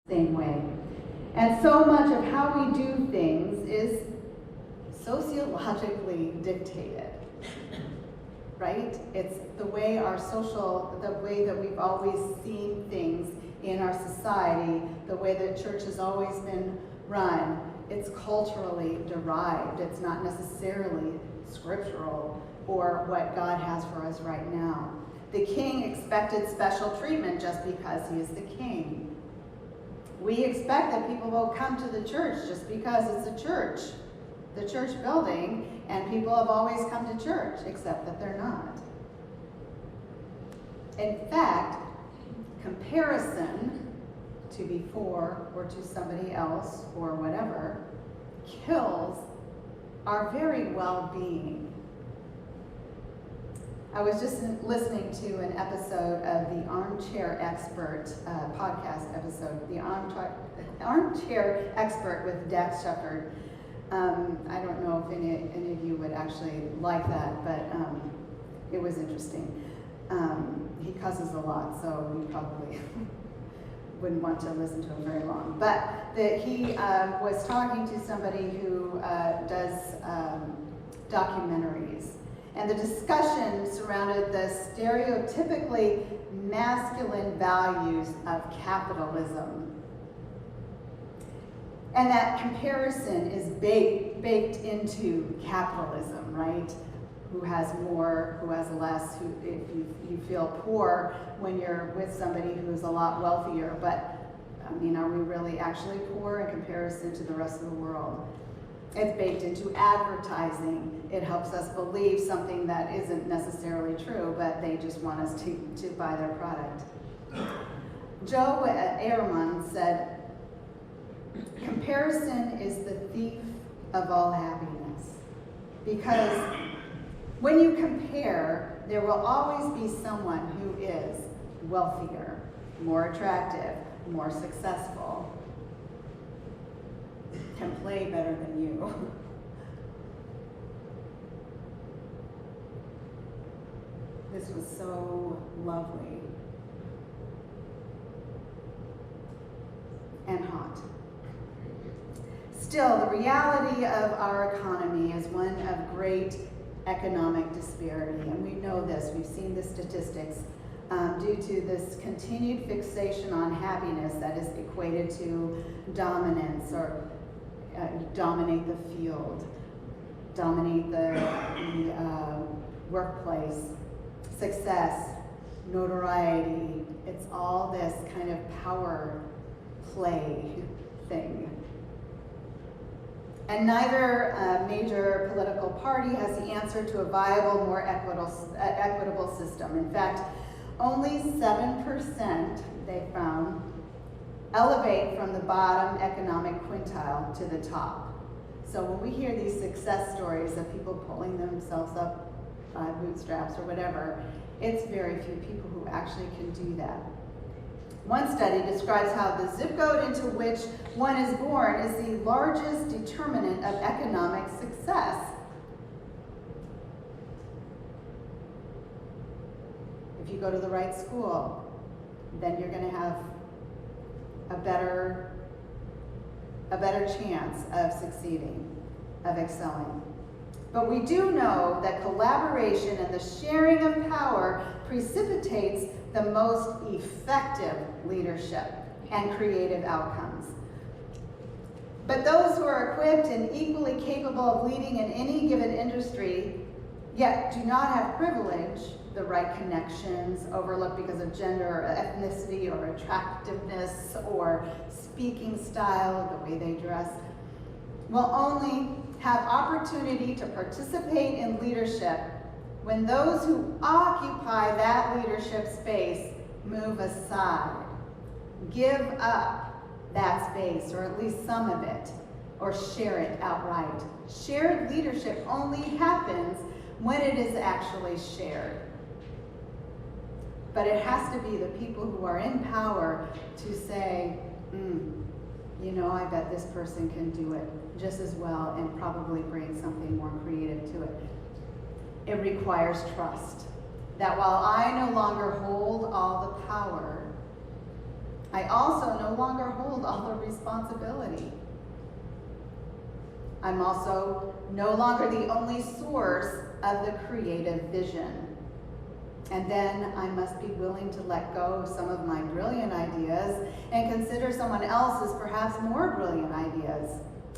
same way. And so much of how we do things is sociologically dictated, right? It's the way the way that we've always seen things in our society, the way that church has always been run. It's culturally derived. It's not necessarily scriptural or what God has for us right now. The king expected special treatment just because he is the king. We expect that people will come to the church just because it's a church, the church building, and people have always come to church, except that they're not. In fact, comparison to before or to somebody else or whatever kills our very well-being. I was just listening to an episode of the Armchair Expert podcast episode, the Armchair Expert with Dax Shepard. I don't know if any of you would actually like that, but it was interesting. He cusses a lot, so you probably wouldn't want to listen to him very long. But he was talking to somebody who does documentaries. And the discussion surrounded the stereotypically masculine values of capitalism. And that comparison is baked into capitalism, right? Who has more, who has less, if you feel poor when you're with somebody who's a lot wealthier. But, I mean, are we really actually poor in comparison to the rest of the world? It's baked into advertising. It helps us believe something that isn't necessarily true, but they just want us to buy their product. Joe Ehrman said, "Comparison is the thief of all happiness." Because when you compare, there will always be someone who is wealthier, more attractive, more successful, can play better than you. This was so lovely and hot. Still, the reality of our economy is one of great economic disparity, and we know this. We've seen the statistics due to this continued fixation on happiness that is equated to dominance, or dominate the field, dominate the workplace, success, notoriety. It's all this kind of power play thing. And neither major political party has the answer to a viable, more equitable system. In fact, only 7%, they found, elevate from the bottom economic quintile to the top. So when we hear these success stories of people pulling themselves up by bootstraps or whatever, it's very few people who actually can do that. One study describes how the zip code into which one is born is the largest determinant of economic success. If you go to the right school, then you're going to have a better chance of succeeding, of excelling. But we do know that collaboration and the sharing of power precipitates the most effective leadership and creative outcomes. But those who are equipped and equally capable of leading in any given industry, yet do not have privilege, the right connections, overlooked because of gender or ethnicity or attractiveness or speaking style, the way they dress, will only have opportunity to participate in leadership when those who occupy that leadership space move aside, give up that space, or at least some of it, or share it outright. Shared leadership only happens when it is actually shared. But it has to be the people who are in power to say, you know, I bet this person can do it just as well and probably bring something more creative to it. It requires trust that while I no longer hold all the power, I also no longer hold all the responsibility. I'm also no longer the only source of the creative vision. And then I must be willing to let go of some of my brilliant ideas and consider someone else's perhaps more brilliant ideas.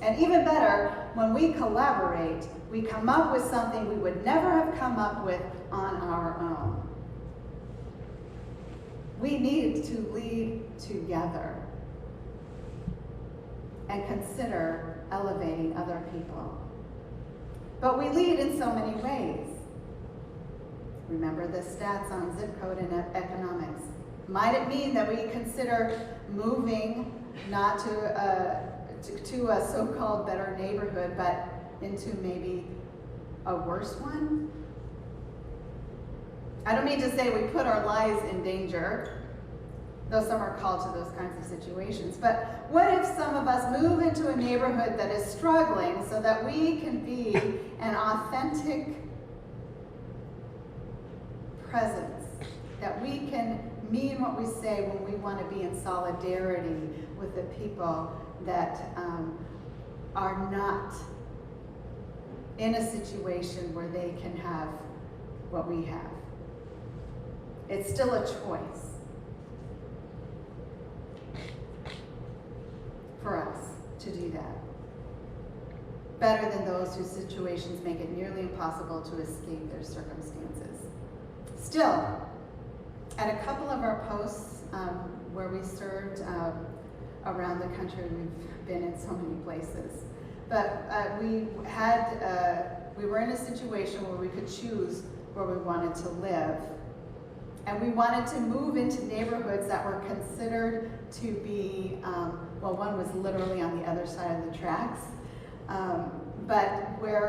And even better, when we collaborate, we come up with something we would never have come up with on our own. We need to lead together and consider elevating other people. But we lead in so many ways. Remember the stats on zip code and economics. Might it mean that we consider moving not to a so-called better neighborhood, but into maybe a worse one? I don't mean to say we put our lives in danger, though some are called to those kinds of situations. But what if some of us move into a neighborhood that is struggling so that we can be an authentic presence, that we can mean what we say when we want to be in solidarity with the people that are not in a situation where they can have what we have. It's still a choice for us to do that. Better than those whose situations make it nearly impossible to escape their circumstances. Still, at a couple of our posts where we served around the country, we've been in so many places, but we were in a situation where we could choose where we wanted to live. And we wanted to move into neighborhoods that were considered to be, well, one was literally on the other side of the tracks, but where